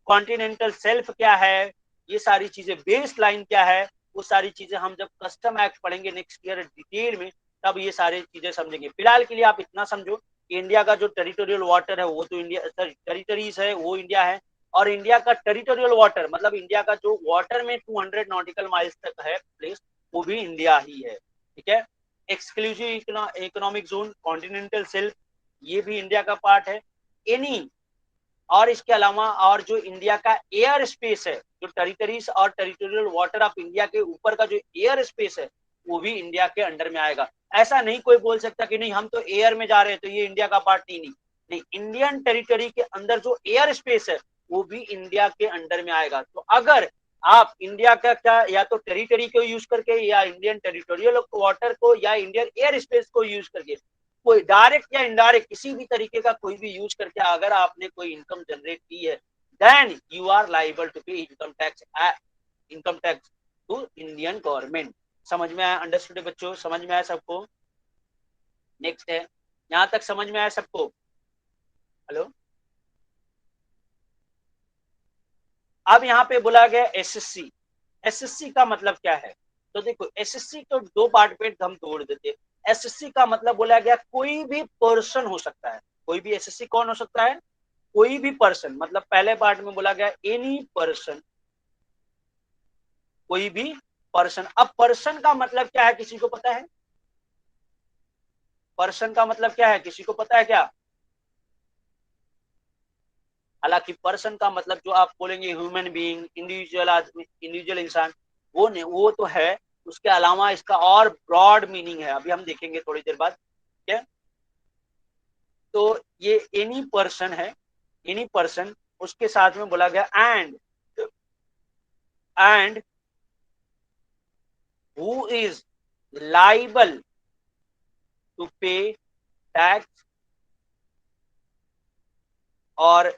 कॉन्टिनेंटल सेल्फ क्या है, ये सारी चीजें, बेस लाइन क्या है, वो सारी चीजें हम जब कस्टम एक्ट पढ़ेंगे नेक्स्ट ईयर डिटेल में तब ये सारी चीजें समझेंगे। फिलहाल के लिए आप इतना समझो कि इंडिया का जो टेरिटोरियल वाटर है वो तो इंडिया, टेरिटरीज है वो इंडिया है, और इंडिया का टेरिटोरियल वाटर मतलब इंडिया का जो वाटर में 200 नॉटिकल माइल्स तक है प्लेस वो भी इंडिया ही है। ठीक है, exclusive economic zone, continental self ये भी इंडिया का पार्ट है। एनी और इसके अलावा और जो इंडिया का एयर स्पेस है, जो टेरिटरीज और टेरिटोरियल वाटर ऑफ इंडिया के ऊपर का जो एयर स्पेस है वो भी इंडिया के अंडर में आएगा। ऐसा नहीं कोई बोल सकता कि नहीं हम तो एयर में जा रहे हैं तो ये इंडिया का पार्ट नहीं, इंडियन टेरिटरी के अंदर जो एयर स्पेस है वो भी इंडिया के अंडर में आएगा। तो अगर आप इंडिया का क्या या तो टेरिटरी को यूज करके या इंडियन टेरिटोरियल वाटर को या इंडियन एयर स्पेस को यूज करके कोई डायरेक्ट या इनडायरेक्ट किसी भी तरीके का कोई भी यूज करके अगर आपने कोई इनकम जनरेट की है then you are liable to pay income tax to Indian government. समझ में आया? अंडरस्टूड बच्चों, समझ में आया सबको? नेक्स्ट है, यहां तक समझ में आया सबको? हेलो, अब यहाँ पे बोला गया एसएससी। एसएससी का मतलब क्या है? तो देखो एसएससी को दो पार्ट पे हम तोड़ देते हैं। एसएससी का मतलब बोला गया कोई भी पर्सन हो सकता है, कोई भी एसएससी कौन हो सकता है? कोई भी पर्सन, मतलब पहले पार्ट में बोला गया एनी पर्सन, कोई भी पर्सन। अब पर्सन का मतलब क्या है किसी को पता है? पर्सन का मतलब क्या है किसी को पता है क्या? हालांकि पर्सन का मतलब जो आप बोलेंगे ह्यूमन बीइंग, इंडिविजुअल आदमी, इंडिविजुअल इंसान, वो नहीं, वो तो है। उसके अलावा इसका और ब्रॉड मीनिंग है, अभी हम देखेंगे थोड़ी देर बाद। ठीक है, तो ये एनी पर्सन है, एनी पर्सन, उसके साथ में बोला गया and who is liable to pay tax और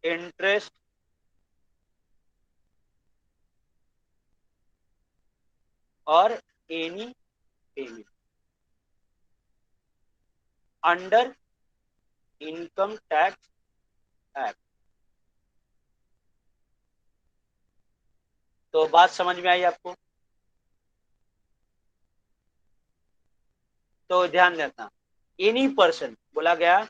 इंटरेस्ट और any payment under income tax act. तो बात समझ में आई आपको? तो ध्यान रखना, एनी पर्सन बोला गया।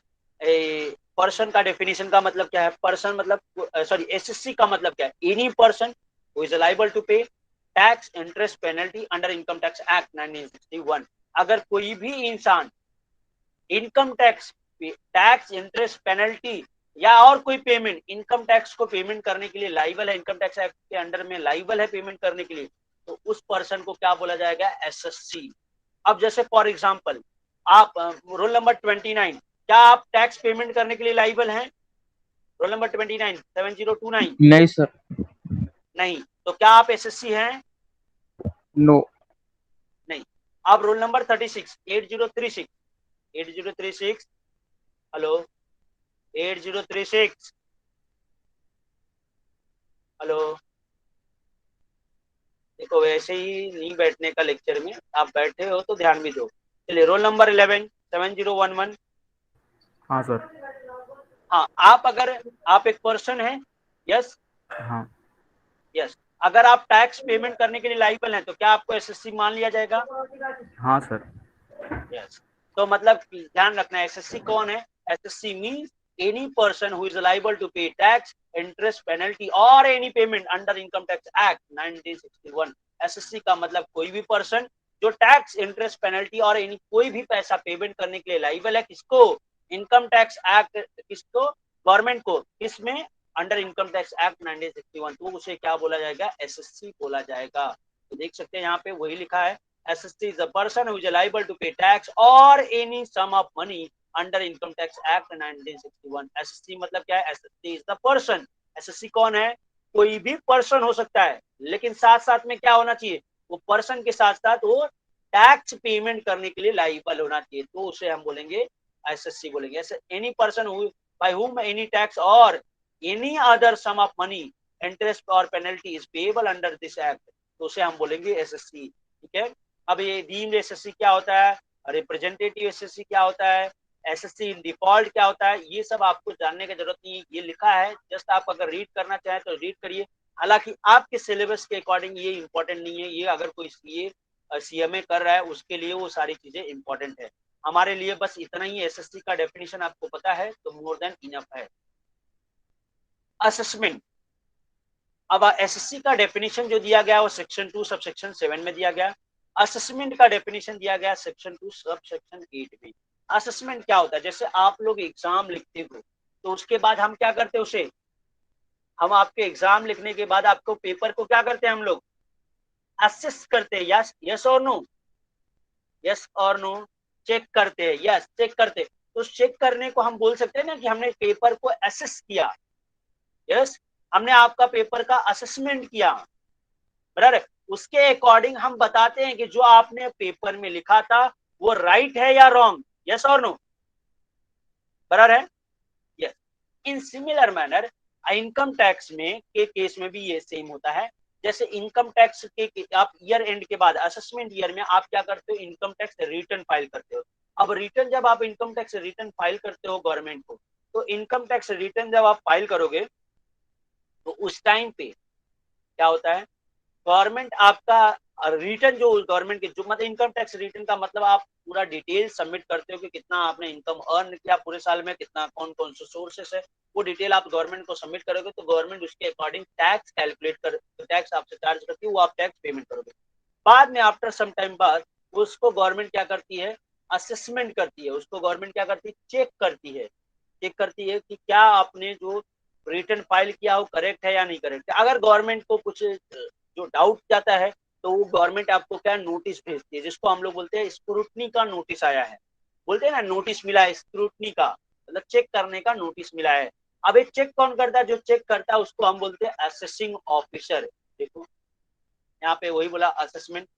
पर्सन का डेफिनेशन का मतलब क्या है? पर्सन मतलब सॉरी एसएससी का मतलब क्या है? Any person who is liable to pay tax, interest, penalty under income tax act 1961। अगर कोई भी इंसान इनकम टैक्स, इंटरेस्ट, पेनल्टी या और कोई पेमेंट, इनकम टैक्स को पेमेंट करने के लिए लाइबल है, इनकम टैक्स एक्ट के अंडर में लाइबल है पेमेंट करने के लिए, तो उस पर्सन को क्या बोला जाएगा? एसएससी। अब जैसे फॉर एग्जांपल आप रोल नंबर 29, क्या आप टैक्स पेमेंट करने के लिए लाइबल हैं? Roll number 29 7029? नहीं सर। नहीं। तो क्या आप एसएससी हैं? नो। नहीं। अब रोल नंबर 36 8036 हेलो 8036 हेलो। देखो वैसे ही नहीं बैठने का लेक्चर में, आप बैठे हो तो ध्यान भी दो। चलिए रोल नंबर 11 7011। हाँ सर। हाँ, आप अगर आप एक पर्सन है, यस हाँ यस, अगर आप टैक्स पेमेंट करने के लिए लाइबल हैं तो क्या आपको एसएससी मान लिया जाएगा? हाँ सर। यस। तो मतलब ध्यान रखना, एसएससी कौन है? Assessee means any person who is liable to pay tax, interest, penalty और any payment under income tax act 1961। Assessee का मतलब कोई भी पर्सन जो टैक्स, इंटरेस्ट, पेनल्टी और एनी कोई भी पैसा पेमेंट करने के लिए लायबल है। किसको? इनकम टैक्स एक्ट, किसको? गवर्नमेंट को। किसमें? अंडर इनकम टैक्स एक्ट 1961, तो उसे क्या बोला जाएगा, एसएससी बोला जाएगा। तो देख सकते हैं यहाँ पे वही लिखा है, assessee is a person who is liable to pay tax और any sum of money under income tax act 1961। Assessee मतलब क्या है, assessee is the person. Assessee कौन है, कोई भी पर्सन हो सकता है, लेकिन साथ साथ में क्या होना चाहिए, वो पर्सन के साथ साथ वो टैक्स पेमेंट करने के लिए लायबल होना चाहिए, तो उसे हम बोलेंगे एसएससी बोलेंगे। ऐसे any person who by whom any tax और any other sum of money interest और penalty is payable under this act, तो उसे हम बोलेंगे एसएससी। ठीक है, अब ये डीम्ड एसएससी क्या होता है, रिप्रेजेंटेटिव एसएससी क्या होता है, एसएससी इन डिफॉल्ट क्या होता है, ये सब आपको जानने की जरूरत नहीं है, ये लिखा है, जस्ट आप अगर रीड करना चाहें तो रीड करिए। हालांकि आपके सिलेबस के अकॉर्डिंग ये इंपॉर्टेंट नहीं है, ये अगर कोई सीएमए कर रहा है उसके लिए वो सारी चीजें इंपॉर्टेंट है, हमारे लिए बस इतना ही। एसएससी का डेफिनेशन आपको पता है तो मोर देन इनफ है। असेसमेंट, अब एसएससी का डेफिनेशन जो दिया गया वो सेक्शन 2 सब सेक्शन 7 में दिया गया। असेसमेंट का डेफिनेशन दिया गया सेक्शन 2 सब सेक्शन 8 में। असेसमेंट क्या होता है, जैसे आप लोग एग्जाम लिखते हो तो उसके बाद हम क्या करते हैं, उसे हम आपके एग्जाम लिखने के बाद आपको पेपर को क्या करते हैं, हम लोग असेस करते हैं। यस, यस और नो, यस और नो, चेक करते हैं, यस चेक करते हैं। तो चेक करने को हम बोल सकते हैं ना कि हमने पेपर को असेस किया, यस हमने आपका पेपर का असेसमेंट किया, बराबर। उसके अकॉर्डिंग हम बताते हैं कि जो आपने पेपर में लिखा था वो राइट है या रॉन्ग, यस और नो, बराबर है, yes. In similar manner income tax में के केस में भी ये सेम होता है। जैसे इनकम टैक्स के आप ईयर एंड के बाद असेसमेंट ईयर में आप क्या करते हो, इनकम टैक्स रिटर्न फाइल करते हो। अब रिटर्न जब आप इनकम टैक्स रिटर्न फाइल करते हो गवर्नमेंट को, तो इनकम टैक्स रिटर्न जब आप फाइल करोगे तो उस टाइम पे क्या होता है, गवर्नमेंट आपका रिटर्न जो गवर्नमेंट के जो मतलब इनकम टैक्स रिटर्न का मतलब आप पूरा डिटेल सबमिट करते हो कि कितना आपने इनकम अर्न किया पूरे साल में, कितना कौन कौन से सोर्सेस है, वो डिटेल आप गवर्नमेंट को सबमिट करोगे तो गवर्नमेंट उसके अकॉर्डिंग टैक्स कैलकुलेट कर, टैक्स आपसे चार्ज करती है, वो आप टैक्स पेमेंट करोगे। बाद में आफ्टर सम टाइम बाद उसको गवर्नमेंट क्या करती है, असेसमेंट करती है, उसको गवर्नमेंट क्या करती है, चेक करती है, चेक करती है कि क्या आपने जो रिटर्न फाइल किया वो करेक्ट है या नहीं करेक्ट है। अगर गवर्नमेंट को कुछ जो डाउट जाता है तो वो गवर्नमेंट आपको क्या नोटिस भेजती है, जिसको हम लोग बोलते हैं स्क्रूटनी का नोटिस आया है, बोलते हैं ना नोटिस मिला है, स्क्रूटनी का मतलब चेक करने का नोटिस मिला है। अब ये चेक कौन करता है, जो चेक करता है उसको हम बोलते हैं असेसिंग ऑफिसर। देखो यहाँ पे वही बोला assessment,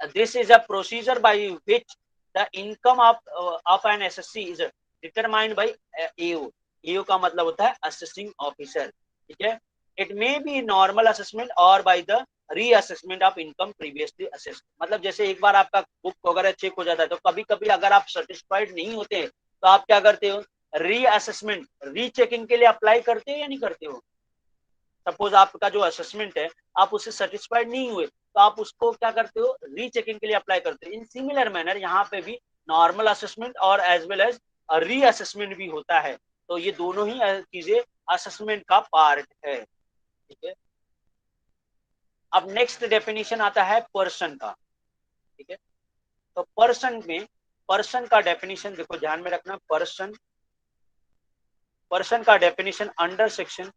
this is a procedure by which the income of an assessee is determined by AO. AO का मतलब होता है असेसिंग ऑफिसर, ठीक है। It may be normal assessment और by the reassessment of income previously assessed. मतलब जैसे एक बार आपका बुक वगैरह चेक हो जाता है तो कभी कभी अगर आप सेटिस्फाइड नहीं होते तो आप क्या करते हो, रीअसेसमेंट रीचेकिंग के लिए अप्लाई करते हो या नहीं करते हो। सपोज आपका जो असेसमेंट है आप उससे सेटिस्फाइड नहीं हुए तो आप उसको क्या करते हो, रीचेकिंग के लिए अप्लाई करते हो। इन सिमिलर मैनर यहाँ पे भी नॉर्मल असेसमेंट और एज वेल एज रीअसेसमेंट भी होता है, तो ये दोनों ही चीजें असेसमेंट का पार्ट है, ठीक है। अब नेक्स्ट डेफिनेशन आता है पर्सन का, ठीक है। तो पर्सन में, पर्सन का डेफिनेशन देखो ध्यान में रखना, पर्सन, पर्सन का definition under section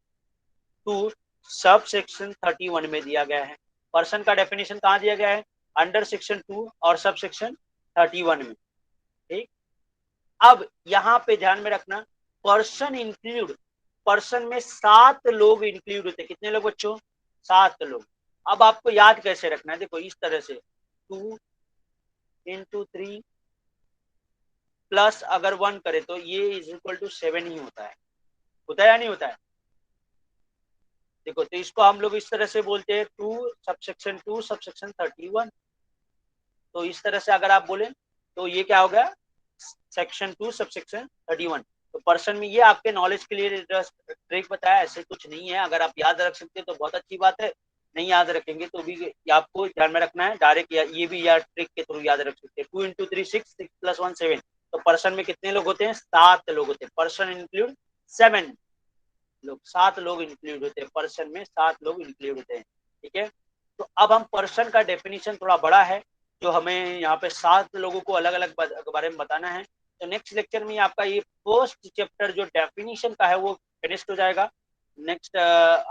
2 sub section 31 में दिया गया है। पर्सन का डेफिनेशन कहाँ दिया गया है, अंडर सेक्शन 2 और सब सेक्शन 31 में, ठीक। अब यहाँ पे ध्यान में रखना, पर्सन इंक्लूड, पर्सन में 7 लोग इंक्लूड होते हैं। कितने लोग बच्चों, 7 लोग। अब आपको याद कैसे रखना है, देखो इस तरह से 2 into 3 प्लस अगर 1 करे तो ये इज इक्वल टू 7 ही होता है या नहीं होता है। देखो तो इसको हम लोग इस तरह से बोलते हैं 2 सबसेक्शन 31। तो इस तरह से अगर आप बोले तो ये क्या हो गया, सेक्शन 2 सबसेक्शन 31। तो पर्सन में ये आपके नॉलेज के लिए ट्रिक बताया, ऐसे कुछ नहीं है, अगर आप याद रख सकते हो तो बहुत अच्छी बात है, नहीं याद रखेंगे तो भी आपको ध्यान में रखना है, डायरेक्ट ये भी यार ट्रिक के थ्रू याद रख सकते हैं। 2 into 3 6, 6 + 1 7। तो पर्सन में कितने लोग होते हैं, 7 लोग होते हैं। पर्सन इंक्लूड 7 लोग, 7 लोग इंक्लूड होते हैं, पर्सन में 7 लोग इंक्लूड होते हैं, ठीक है। तो अब हम पर्सन का डेफिनेशन थोड़ा बड़ा है जो हमें यहाँ पे 7 लोगों को अलग अलग बारे में बताना है। तो नेक्स्ट लेक्चर में आपका ये फर्स्ट चैप्टर जो डेफिनेशन का है वो फिनिश्ड हो जाएगा। नेक्स्ट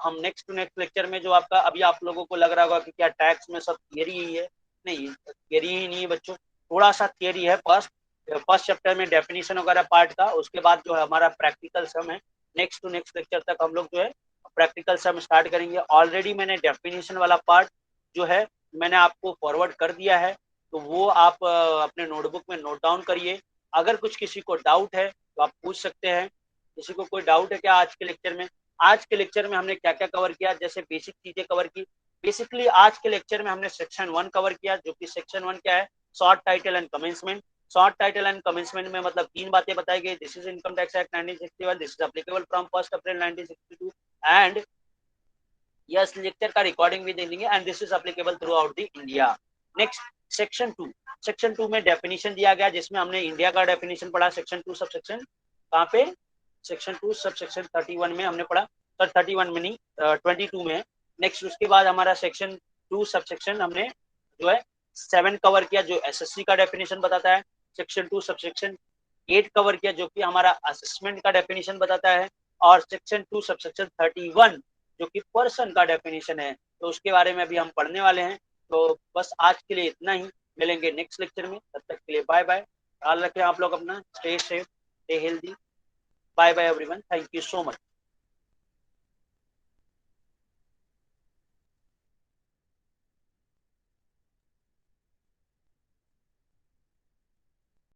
हम नेक्स्ट टू नेक्स्ट लेक्चर में जो आपका अभी आप लोगों को लग रहा होगा कि क्या टैक्स में सब थियरी ही है, नहीं थियरी ही नहीं है बच्चों, थोड़ा सा थियरी है। फर्स्ट चैप्टर में डेफिनेशन वगैरह पार्ट था, उसके बाद जो है हमारा प्रैक्टिकल सम है। नेक्स्ट टू नेक्स्ट लेक्चर तक हम लोग जो है प्रैक्टिकल सम स्टार्ट करेंगे। ऑलरेडी मैंने डेफिनेशन वाला पार्ट जो है मैंने आपको फॉरवर्ड कर दिया है, तो वो आप अपने नोटबुक में नोट डाउन करिए। अगर कुछ किसी को डाउट है तो आप पूछ सकते हैं। किसी को कोई डाउट है क्या आज के लेक्चर में? आज के लेक्चर में हमने क्या क्या कवर किया, जैसे बेसिक चीजें कवर की। बेसिकली आज के लेक्चर में हमने सेक्शन 1 कवर किया, जो कि सेक्शन 1 क्या है, short title and commencement. Short title and commencement में मतलब 3 बातें बताई गई। This is income tax act 1961, this is applicable from 1 April 1962 and yes lecture का रिकॉर्डिंग भी दे देंगे and this is applicable through out the India. Next section 2 में definition दिया गया, जिसमें हमने इंडिया का डेफिनेशन पढ़ा। सेक्शन 2 सब सेक्शन कहाँ पे, सेक्शन 2 सब सेक्शन 31 में हमने पढ़ा, सर 31 में नहीं 22 में। नेक्स्ट उसके बाद हमारा सेक्शन 2 सब सेक्शन हमने जो है 7 कवर किया, जो एसएससी का डेफिनेशन बताता है। सेक्शन 2 सब सेक्शन 8 कवर किया, जो कि हमारा असेसमेंट का डेफिनेशन बताता है। और सेक्शन 2 सब सेक्शन 31 जो कि पर्सन का डेफिनेशन है, तो उसके बारे में अभी हम पढ़ने वाले हैं। तो बस आज के लिए इतना ही, मिलेंगे नेक्स्ट लेक्चर में, तब तक के लिए बाय बाय। ख्याल रखें आप लोग अपना, stay safe, stay healthy, bye bye everyone, thank you so much.